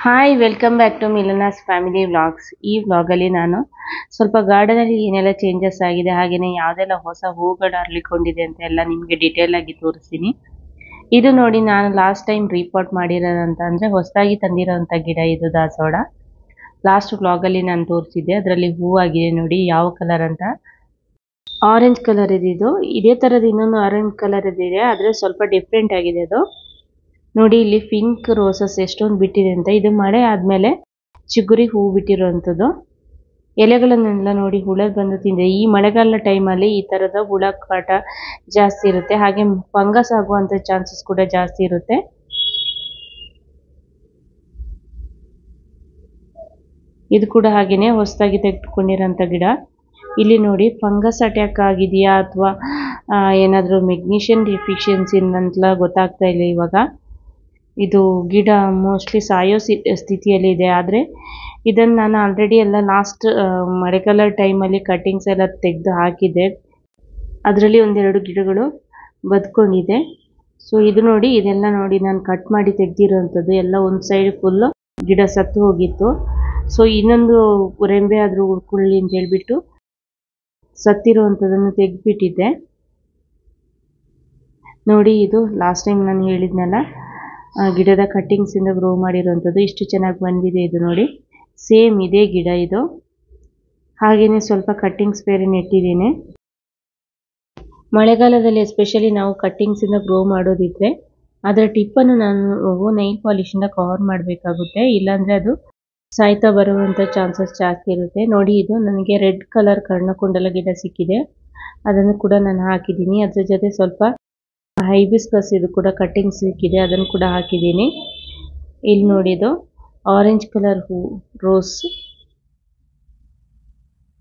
Hi welcome back to Milana's family vlogs. ಈ ವ್ಲಾಗಲ್ಲಿ ನಾನು ಸ್ವಲ್ಪ ಗಾರ್ಡನಲ್ಲಿ ಏನೆಲ್ಲ ಚೇಂಜಸ್ ಆಗಿದೆ, ಹಾಗೆಯೇ ಯಾವುದೆಲ್ಲ ಹೊಸ ಹೂಗಳು ಅರಳಿಕೊಂಡಿದೆ ಅಂತ ಎಲ್ಲ ನಿಮಗೆ ಡೀಟೇಲ್ ಆಗಿ ತೋರಿಸ್ತೀನಿ. ಇದು ನೋಡಿ, ನಾನು ಲಾಸ್ಟ್ ಟೈಮ್ ರೀಪಾಟ್ ಮಾಡಿರೋದಂತ ಅಂದರೆ ಹೊಸದಾಗಿ ತಂದಿರೋಂಥ ಗಿಡ. ಇದು ದಾಸವಾಳ. ಲಾಸ್ಟ್ ವ್ಲಾಗಲ್ಲಿ ನಾನು ತೋರಿಸಿದ್ದೆ, ಅದರಲ್ಲಿ ಹೂವಾಗಿದೆ ನೋಡಿ. ಯಾವ ಕಲರ್ ಅಂತ ಆರೆಂಜ್ ಕಲರ್ ಇದು. ಇದೇ ಥರದ ಇನ್ನೊಂದು ಆರೆಂಜ್ ಕಲರ್ ಇದೆ, ಆದರೆ ಸ್ವಲ್ಪ ಡಿಫ್ರೆಂಟ್ ಆಗಿದೆ ಅದು ನೋಡಿ. ಇಲ್ಲಿ ಪಿಂಕ್ ರೋಸಸ್ ಎಷ್ಟೊಂದು ಬಿಟ್ಟಿದೆ ಅಂತ. ಇದು ಮಳೆ ಆದಮೇಲೆ ಚಿಗುರಿ ಹೂ ಬಿಟ್ಟಿರೋವಂಥದ್ದು. ಎಲೆಗಳನ್ನೆಲ್ಲ ನೋಡಿ ಹುಳ ಬಂದು ತಿಂದಿದೆ. ಈ ಮಳೆಗಾಲ ಟೈಮಲ್ಲಿ ಈ ಥರದ ಹುಳ ಕಾಟ ಜಾಸ್ತಿ ಇರುತ್ತೆ, ಹಾಗೆ ಫಂಗಸ್ ಆಗುವಂಥ ಚಾನ್ಸಸ್ ಕೂಡ ಜಾಸ್ತಿ ಇರುತ್ತೆ. ಇದು ಕೂಡ ಹಾಗೆಯೇ ಹೊಸದಾಗಿ ತೆಗೆದುಕೊಂಡಿರೋಂಥ ಗಿಡ. ಇಲ್ಲಿ ನೋಡಿ, ಫಂಗಸ್ ಅಟ್ಯಾಕ್ ಆಗಿದೆಯಾ ಅಥವಾ ಏನಾದರೂ ಮೆಗ್ನೀಷಿಯನ್ ಡೆಫಿಷಿಯನ್ಸಿ ಅಂತಲ ಗೊತ್ತಾಗ್ತಾ ಇಲ್ಲ ಇವಾಗ. ಇದು ಗಿಡ ಮೋಸ್ಟ್ಲಿ ಸಾಯೋ ಸ್ಥಿತಿಯಲ್ಲಿ ಇದೆ. ಆದರೆ ಇದನ್ನು ನಾನು ಆಲ್ರೆಡಿ ಎಲ್ಲ ಲಾಸ್ಟ್ ಮಳೆಗಾಲ ಟೈಮಲ್ಲಿ ಕಟ್ಟಿಂಗ್ಸ್ ಎಲ್ಲ ತೆಗೆದು ಹಾಕಿದ್ದೆ. ಅದರಲ್ಲಿ ಒಂದೆರಡು ಗಿಡಗಳು ಬದುಕೊಂಡಿದೆ. ಸೊ ಇದು ನೋಡಿ, ಇದೆಲ್ಲ ನೋಡಿ ನಾನು ಕಟ್ ಮಾಡಿ ತೆಗೆದಿರೋವಂಥದ್ದು. ಎಲ್ಲ ಒಂದು ಸೈಡ್ ಫುಲ್ಲು ಗಿಡ ಸತ್ತು ಹೋಗಿತ್ತು. ಸೊ ಇನ್ನೊಂದು ರೆಂಬೆ ಆದರೂ ಉಳ್ಕೊಳ್ಳಿ ಅಂತ ಹೇಳಿಬಿಟ್ಟು ಸತ್ತಿರುವಂಥದ್ದನ್ನು ತೆಗೆದುಬಿಟ್ಟಿದ್ದೆ ನೋಡಿ. ಇದು ಲಾಸ್ಟ್ ಟೈಮ್ ನಾನು ಹೇಳಿದ್ನಲ್ಲ, ಗಿಡದ ಕಟ್ಟಿಂಗ್ಸಿಂದ ಗ್ರೋ ಮಾಡಿರೋವಂಥದ್ದು. ಇಷ್ಟು ಚೆನ್ನಾಗಿ ಬಂದಿದೆ ಇದು ನೋಡಿ. ಸೇಮ್ ಇದೇ ಗಿಡ ಇದು. ಹಾಗೆಯೇ ಸ್ವಲ್ಪ ಕಟ್ಟಿಂಗ್ಸ್ ಬೇರೆ ನೆಟ್ಟಿದ್ದೀನಿ. ಮಳೆಗಾಲದಲ್ಲಿ ಎಸ್ಪೆಷಲಿ ನಾವು ಕಟ್ಟಿಂಗ್ಸಿಂದ ಗ್ರೋ ಮಾಡೋದಿದ್ರೆ ಅದರ ಟಿಪ್ಪನ್ನು ನಾವು ನೈಲ್ ಪಾಲಿಶಿಂದ ಕವರ್ ಮಾಡಬೇಕಾಗುತ್ತೆ, ಇಲ್ಲಾಂದರೆ ಅದು ಸಾಯ್ತಾ ಬರುವಂಥ ಚಾನ್ಸಸ್ ಜಾಸ್ತಿ ಇರುತ್ತೆ ನೋಡಿ. ಇದು ನನಗೆ ರೆಡ್ ಕಲರ್ ಕರ್ಣಕುಂಡಲ ಗಿಡ ಸಿಕ್ಕಿದೆ, ಅದನ್ನು ಕೂಡ ನಾನು ಹಾಕಿದ್ದೀನಿ. ಅದ್ರ ಜೊತೆ ಸ್ವಲ್ಪ ಹೈಬಿಸ್ಕಸ್ ಇದು ಕೂಡ ಕಟ್ಟಿಂಗ್ ಸಿಕ್ಕಿದೆ, ಅದನ್ನು ಕೂಡ ಹಾಕಿದ್ದೀನಿ. ಇಲ್ಲಿ ನೋಡಿ, ಇದು ಆರೆಂಜ್ ಕಲರ್ ಹೂ ರೋಸ್.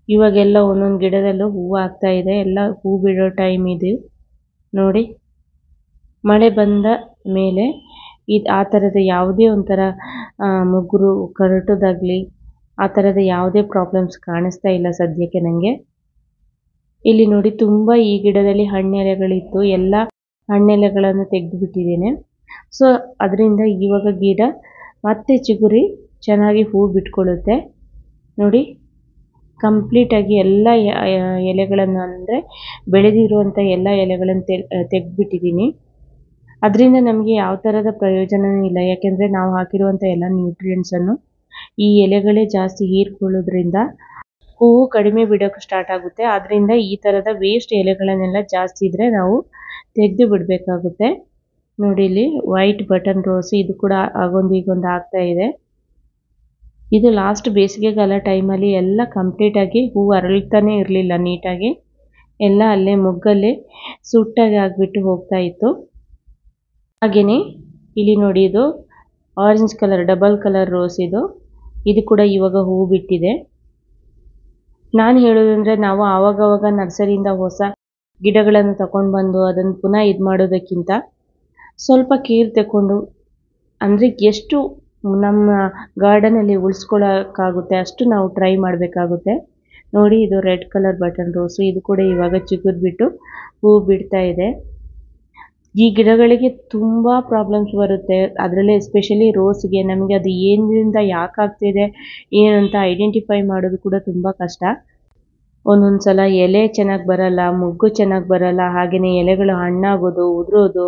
ಇವಾಗೆಲ್ಲ ಒಂದೊಂದು ಗಿಡದಲ್ಲೂ ಹೂವು ಆಗ್ತಾ ಇದೆ, ಎಲ್ಲ ಹೂ ಬಿಡೋ ಟೈಮ್ ಇದು ನೋಡಿ. ಮಳೆ ಬಂದ ಮೇಲೆ ಆ ಥರದ ಯಾವುದೇ ಒಂಥರ ಮುಗುರು ಕರಟೋದಾಗಲಿ ಆ ಥರದ ಯಾವುದೇ ಪ್ರಾಬ್ಲಮ್ಸ್ ಕಾಣಿಸ್ತಾ ಇಲ್ಲ ಸದ್ಯಕ್ಕೆ ನನಗೆ. ಇಲ್ಲಿ ನೋಡಿ, ತುಂಬ ಈ ಗಿಡದಲ್ಲಿ ಹಣ್ಣೆಲೆಗಳಿತ್ತು, ಎಲ್ಲ ಹಣ್ಣೆಲೆಗಳನ್ನು ತೆಗೆದು ಬಿಟ್ಟಿದ್ದೇನೆ. ಸೊ ಅದರಿಂದ ಇವಾಗ ಗಿಡ ಮತ್ತೆ ಚಿಗುರಿ ಚೆನ್ನಾಗಿ ಹೂ ಬಿಟ್ಕೊಳ್ಳುತ್ತೆ ನೋಡಿ. ಕಂಪ್ಲೀಟಾಗಿ ಎಲ್ಲ ಎಲೆಗಳನ್ನು, ಅಂದರೆ ಬೆಳೆದಿರುವಂಥ ಎಲ್ಲ ಎಲೆಗಳನ್ನು ತೆಗೆದುಬಿಟ್ಟಿದ್ದೀನಿ. ಅದರಿಂದ ನಮಗೆ ಯಾವ ಥರದ ಪ್ರಯೋಜನವೂ ಇಲ್ಲ, ಯಾಕೆಂದರೆ ನಾವು ಹಾಕಿರುವಂಥ ಎಲ್ಲ ನ್ಯೂಟ್ರಿಯೆಂಟ್ಸನ್ನು ಈ ಎಲೆಗಳೇ ಜಾಸ್ತಿ ಹೀರ್ಕೊಳ್ಳೋದ್ರಿಂದ ಹೂವು ಕಡಿಮೆ ಬಿಡೋಕ್ಕೆ ಸ್ಟಾರ್ಟ್ ಆಗುತ್ತೆ. ಆದ್ದರಿಂದ ಈ ಥರದ ವೇಸ್ಟ್ ಎಲೆಗಳನ್ನೆಲ್ಲ ಜಾಸ್ತಿ ಇದ್ದರೆ ನಾವು ತೆಗೆದು ಬಿಡಬೇಕಾಗುತ್ತೆ ನೋಡಿ. ಇಲ್ಲಿ ವೈಟ್ ಬಟನ್ ರೋಸ್, ಇದು ಕೂಡ ಆಗೊಂದು ಈಗೊಂದು ಆಗ್ತಾ ಇದೆ. ಇದು ಲಾಸ್ಟ್ ಬೇಸಿಗೆಗಾಲ ಟೈಮಲ್ಲಿ ಎಲ್ಲ ಕಂಪ್ಲೀಟಾಗಿ ಹೂವು ಅರಳ್ತಾನೆ ಇರಲಿಲ್ಲ ನೀಟಾಗಿ, ಎಲ್ಲ ಅಲ್ಲೇ ಮೊಗ್ಗಲ್ಲೇ ಸುಟ್ಟಾಗಿ ಆಗಿಬಿಟ್ಟು ಹೋಗ್ತಾ ಇತ್ತು. ಹಾಗೆಯೇ ಇಲ್ಲಿ ನೋಡಿ, ಇದು orange colour double colour rose. ಇದು ಕೂಡ ಇವಾಗ ಹೂವು ಬಿಟ್ಟಿದೆ. ನಾನು ಹೇಳೋದಂದರೆ, ನಾವು ಆವಾಗವಾಗ ನರ್ಸರಿಯಿಂದ ಹೊಸ ಗಿಡಗಳನ್ನು ತಗೊಂಡು ಬಂದು ಅದನ್ನು ಪುನಃ ಇದು ಮಾಡೋದಕ್ಕಿಂತ ಸ್ವಲ್ಪ ಕೇರ್ ತಗೊಂಡು, ಅಂದರೆ ಎಷ್ಟು ನಮ್ಮ ಗಾರ್ಡನಲ್ಲಿ ಉಳಿಸ್ಕೊಳ್ಳೋಕ್ಕಾಗುತ್ತೆ ಅಷ್ಟು ನಾವು ಟ್ರೈ ಮಾಡಬೇಕಾಗುತ್ತೆ ನೋಡಿ. ಇದು ರೆಡ್ ಕಲರ್ ಬಟನ್ ರೋಸು, ಇದು ಕೂಡ ಇವಾಗ ಚಿಗುರ್ಬಿಟ್ಟು ಹೂವು ಬಿಡ್ತಾ ಇದೆ. ಈ ಗಿಡಗಳಿಗೆ ತುಂಬ ಪ್ರಾಬ್ಲಮ್ಸ್ ಬರುತ್ತೆ, ಅದರಲ್ಲೇ ಎಸ್ಪೆಷಲಿ ರೋಸ್ಗೆ. ನಮಗೆ ಅದು ಏನಿಂದ ಯಾಕೆ ಆಗ್ತಿದೆ ಏನಂತ ಐಡೆಂಟಿಫೈ ಮಾಡೋದು ಕೂಡ ತುಂಬ ಕಷ್ಟ. ಒಂದೊಂದು ಸಲ ಎಲೆ ಚೆನ್ನಾಗಿ ಬರಲ್ಲ, ಮೊಗ್ಗು ಚೆನ್ನಾಗಿ ಬರಲ್ಲ, ಹಾಗೆಯೇ ಎಲೆಗಳು ಹಣ್ಣಾಗೋದು, ಉದುರೋದು,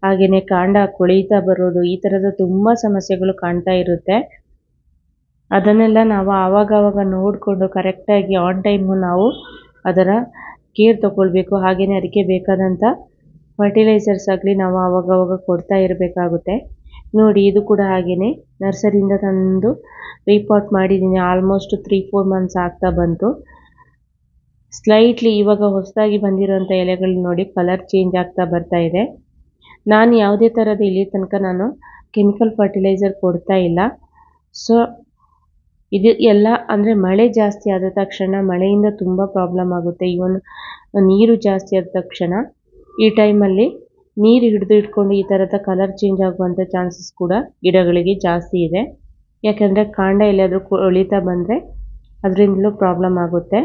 ಹಾಗೆಯೇ ಕಾಂಡ ಕೊಳೀತಾ ಬರೋದು, ಈ ಥರದ ತುಂಬ ಸಮಸ್ಯೆಗಳು ಕಾಣ್ತಾ ಇರುತ್ತೆ. ಅದನ್ನೆಲ್ಲ ನಾವು ಆವಾಗವಾಗ ನೋಡಿಕೊಂಡು ಕರೆಕ್ಟಾಗಿ ಆನ್ ಟೈಮು ನಾವು ಅದರ ಕೇರ್ ತಗೊಳ್ಬೇಕು. ಹಾಗೆಯೇ ಅದಕ್ಕೆ ಬೇಕಾದಂಥ ಫರ್ಟಿಲೈಸರ್ಸ್ ಆಗಲಿ ನಾವು ಆವಾಗವಾಗ ಕೊಡ್ತಾ ಇರಬೇಕಾಗುತ್ತೆ ನೋಡಿ. ಇದು ಕೂಡ ಹಾಗೆಯೇ ನರ್ಸರಿಯಿಂದ ತಂದು ರೀಪಾಟ್ ಮಾಡಿದ್ದೀನಿ. ಆಲ್ಮೋಸ್ಟ್ 3-4 ಮಂತ್ಸ್ ಆಗ್ತಾ ಬಂತು. ಸ್ಲೈಟ್ಲಿ ಇವಾಗ ಹೊಸದಾಗಿ ಬಂದಿರೋಂಥ ಎಲೆಗಳು ನೋಡಿ ಕಲರ್ ಚೇಂಜ್ ಆಗ್ತಾ ಬರ್ತಾ ಇದೆ. ನಾನು ಯಾವುದೇ ಥರದ ಇಲ್ಲಿ ತನಕ ನಾನು ಕೆಮಿಕಲ್ ಫರ್ಟಿಲೈಸರ್ ಕೊಡ್ತಾ ಇಲ್ಲ. ಸೊ ಇದು ಎಲ್ಲ ಅಂದರೆ ಮಳೆ ಜಾಸ್ತಿ ಆದ ತಕ್ಷಣ, ಮಳೆಯಿಂದ ತುಂಬ ಪ್ರಾಬ್ಲಮ್ ಆಗುತ್ತೆ. ಇವನ್ ನೀರು ಜಾಸ್ತಿ ಆದ ತಕ್ಷಣ ಈ ಟೈಮಲ್ಲಿ ನೀರು ಇಟ್ಕೊಂಡು ಈ ಥರದ ಕಲರ್ ಚೇಂಜ್ ಆಗುವಂಥ ಚಾನ್ಸಸ್ ಕೂಡ ಗಿಡಗಳಿಗೆ ಜಾಸ್ತಿ ಇದೆ. ಯಾಕೆಂದರೆ ಕಾಂಡ ಎಲ್ಲಾದರೂ ಕೊಳೀತಾ ಬಂದರೆ ಅದರಿಂದಲೂ ಪ್ರಾಬ್ಲಮ್ ಆಗುತ್ತೆ.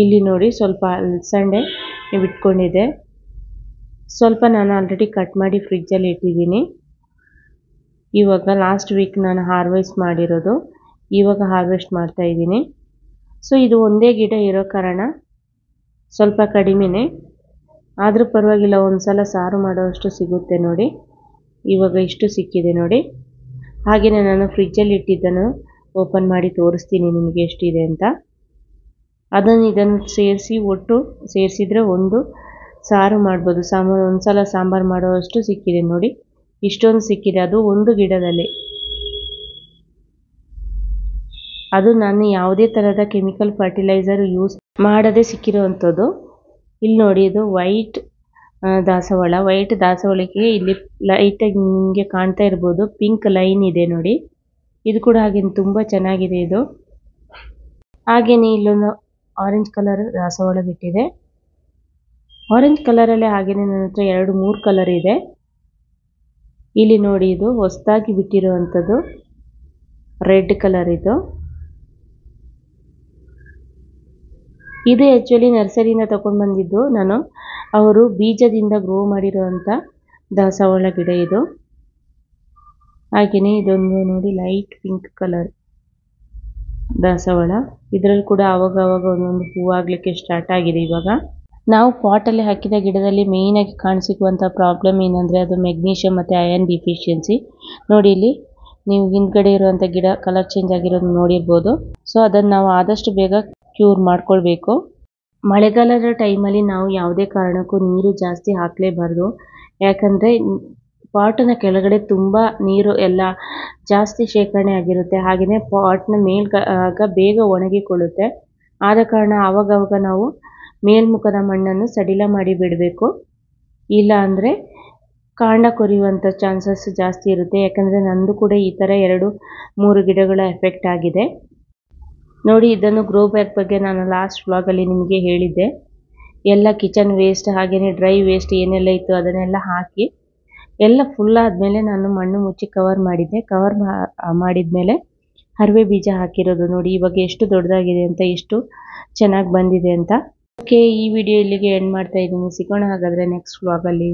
ಇಲ್ಲಿ ನೋಡಿ, ಸ್ವಲ್ಪ ಅಲಸಂಡೆ ಬಿಟ್ಕೊಂಡಿದೆ, ಸ್ವಲ್ಪ ನಾನು ಆಲ್ರೆಡಿ ಕಟ್ ಮಾಡಿ ಫ್ರಿಜ್ಜಲ್ಲಿ ಇಟ್ಟಿದ್ದೀನಿ. ಇವಾಗ ಲಾಸ್ಟ್ ವೀಕ್ ನಾನು ಹಾರ್ವೆಸ್ಟ್ ಮಾಡಿರೋದು, ಇವಾಗ ಹಾರ್ವೆಸ್ಟ್ ಮಾಡ್ತಾ ಇದ್ದೀನಿ. ಸೊ ಇದು ಒಂದೇ ಗಿಡ ಇರೋ ಕಾರಣ ಸ್ವಲ್ಪ ಕಡಿಮೆನೇ, ಆದರೂ ಪರವಾಗಿಲ್ಲ, ಒಂದ್ಸಲ ಸಾರು ಮಾಡೋವಷ್ಟು ಸಿಗುತ್ತೆ ನೋಡಿ. ಇವಾಗ ಇಷ್ಟು ಸಿಕ್ಕಿದೆ ನೋಡಿ. ಹಾಗೆಯೇ ನಾನು ಫ್ರಿಜ್ಜಲ್ಲಿ ಇಟ್ಟಿದ್ದನ್ನು ಓಪನ್ ಮಾಡಿ ತೋರಿಸ್ತೀನಿ ನಿಮಗೆ ಎಷ್ಟಿದೆ ಅಂತ. ಇದನ್ನು ಸೇರಿಸಿ ಒಟ್ಟು ಸೇರಿಸಿದರೆ ಒಂದು ಸಾರು ಮಾಡ್ಬೋದು. ಒಂದ್ಸಲ ಸಾಂಬಾರು ಮಾಡೋವಷ್ಟು ಸಿಕ್ಕಿದೆ ನೋಡಿ. ಇಷ್ಟೊಂದು ಸಿಕ್ಕಿದೆ, ಅದು ಒಂದು ಗಿಡದಲ್ಲಿ. ಅದು ನಾನು ಯಾವುದೇ ಥರದ ಕೆಮಿಕಲ್ ಫರ್ಟಿಲೈಸರ್ ಯೂಸ್ ಮಾಡದೆ ಸಿಕ್ಕಿರೋವಂಥದ್ದು. ಇಲ್ಲಿ ನೋಡಿ, ಇದು ವೈಟ್ ದಾಸವಾಳ. ವೈಟ್ ದಾಸವಾಳಕ್ಕೆ ಇಲ್ಲಿ ಲೈಟಾಗಿ ನಿಮಗೆ ಕಾಣ್ತಾ ಇರ್ಬೋದು, ಪಿಂಕ್ ಲೈನ್ ಇದೆ ನೋಡಿ. ಇದು ಕೂಡ ಹಾಗೆ ತುಂಬ ಚೆನ್ನಾಗಿದೆ ಇದು. ಹಾಗೆಯೇ ಇಲ್ಲೊಂದು ಆರೆಂಜ್ ಕಲರ್ ದಾಸವಾಳ ಬಿಟ್ಟಿದೆ. ಆರೆಂಜ್ ಕಲರಲ್ಲೇ ಹಾಗೆಯೇ ನನ್ನ ಹತ್ರ 2-3 ಕಲರ್ ಇದೆ. ಇಲ್ಲಿ ನೋಡಿ, ಇದು ಹೊಸದಾಗಿ ಬಿಟ್ಟಿರುವಂಥದ್ದು ರೆಡ್ ಕಲರ್ ಇದು. ಇದು ಆ್ಯಕ್ಚುಲಿ ನರ್ಸರಿಯಿಂದ ತಗೊಂಡು ಬಂದಿದ್ದು ನಾನು. ಅವರು ಬೀಜದಿಂದ ಗ್ರೋ ಮಾಡಿರುವಂಥ ದಾಸವಾಳ ಗಿಡ ಇದು. ಹಾಗೆಯೇ ಇದೊಂದು ನೋಡಿ, ಲೈಟ್ ಪಿಂಕ್ ಕಲರ್ ದಾಸವಾಳ. ಇದರಲ್ಲಿ ಕೂಡ ಆವಾಗ ಒಂದೊಂದು ಹೂವಾಗಲಿಕ್ಕೆ ಸ್ಟಾರ್ಟ್ ಆಗಿದೆ ಇವಾಗ. ನಾವು ಪಾಟಲ್ಲಿ ಹಾಕಿದ ಗಿಡದಲ್ಲಿ ಮೇಯ್ನಾಗಿ ಕಾಣಿಸಿರುವಂಥ ಪ್ರಾಬ್ಲಮ್ ಏನಂದರೆ ಅದು ಮೆಗ್ನೀಷಿಯಮ್ ಮತ್ತು ಅಯರ್ನ್ ಡಿಫಿಷಿಯನ್ಸಿ. ನೋಡಿ, ಇಲ್ಲಿ ನೀವು ಹಿಂದ್ಗಡೆ ಇರುವಂಥ ಗಿಡ ಕಲರ್ ಚೇಂಜ್ ಆಗಿರೋದು ನೋಡಿರ್ಬೋದು. ಸೊ ಅದನ್ನು ನಾವು ಆದಷ್ಟು ಬೇಗ ಕ್ಯೂರ್ ಮಾಡ್ಕೊಳ್ಬೇಕು. ಮಳೆಗಾಲದ ಟೈಮಲ್ಲಿ ನಾವು ಯಾವುದೇ ಕಾರಣಕ್ಕೂ ನೀರು ಜಾಸ್ತಿ ಹಾಕಲೇಬಾರ್ದು. ಯಾಕಂದರೆ ಪಾಟನ ಕೆಳಗಡೆ ತುಂಬ ನೀರು ಎಲ್ಲ ಜಾಸ್ತಿ ಶೇಖರಣೆ ಆಗಿರುತ್ತೆ. ಹಾಗೆಯೇ ಪಾಟ್ನ ಮೇಲ್ಗಾಗ ಬೇಗ ಒಣಗಿಕೊಳ್ಳುತ್ತೆ. ಆದ ಕಾರಣ ಆವಾಗವಾಗ ನಾವು ಮೇಲ್ಮುಖದ ಮಣ್ಣನ್ನು ಸಡಿಲ ಮಾಡಿ ಬಿಡಬೇಕು. ಇಲ್ಲ ಅಂದರೆ ಕಾಂಡ ಕೊರಿಯುವಂಥ ಚಾನ್ಸಸ್ ಜಾಸ್ತಿ ಇರುತ್ತೆ. ಯಾಕಂದರೆ ನಂದು ಕೂಡ ಈ ಥರ 2-3 ಗಿಡಗಳ ಎಫೆಕ್ಟ್ ಆಗಿದೆ ನೋಡಿ. ಇದನ್ನು ಗ್ರೋ ಬ್ಯಾಗ್ ಬಗ್ಗೆ ನಾನು ಲಾಸ್ಟ್ ವ್ಲಾಗಲ್ಲಿ ನಿಮಗೆ ಹೇಳಿದ್ದೆ. ಎಲ್ಲ ಕಿಚನ್ ವೇಸ್ಟ್ ಹಾಗೆಯೇ ಡ್ರೈ ವೇಸ್ಟ್ ಏನೆಲ್ಲ ಇತ್ತು ಅದನ್ನೆಲ್ಲ ಹಾಕಿ ಎಲ್ಲ ಫುಲ್ ಆದಮೇಲೆ ನಾನು ಮಣ್ಣು ಮುಚ್ಚಿ ಕವರ್ ಮಾಡಿದ್ದೆ. ಕವರ್ ಮಾಡಿದ್ಮೇಲೆ ಹರಿವೆ ಬೀಜ ಹಾಕಿರೋದು ನೋಡಿ. ಇವಾಗ ಎಷ್ಟು ದೊಡ್ಡದಾಗಿದೆ ಅಂತ, ಎಷ್ಟು ಚೆನ್ನಾಗಿ ಬಂದಿದೆ ಅಂತ. ಓಕೆ, ಈ ವಿಡಿಯೋ ಇಲ್ಲಿಗೆ ಎಂಡ್ ಮಾಡ್ತಾ ಇದ್ದೀನಿ. ಸಿಗೋಣ ಹಾಗಾದರೆ ನೆಕ್ಸ್ಟ್ ವ್ಲಾಗಲ್ಲಿ.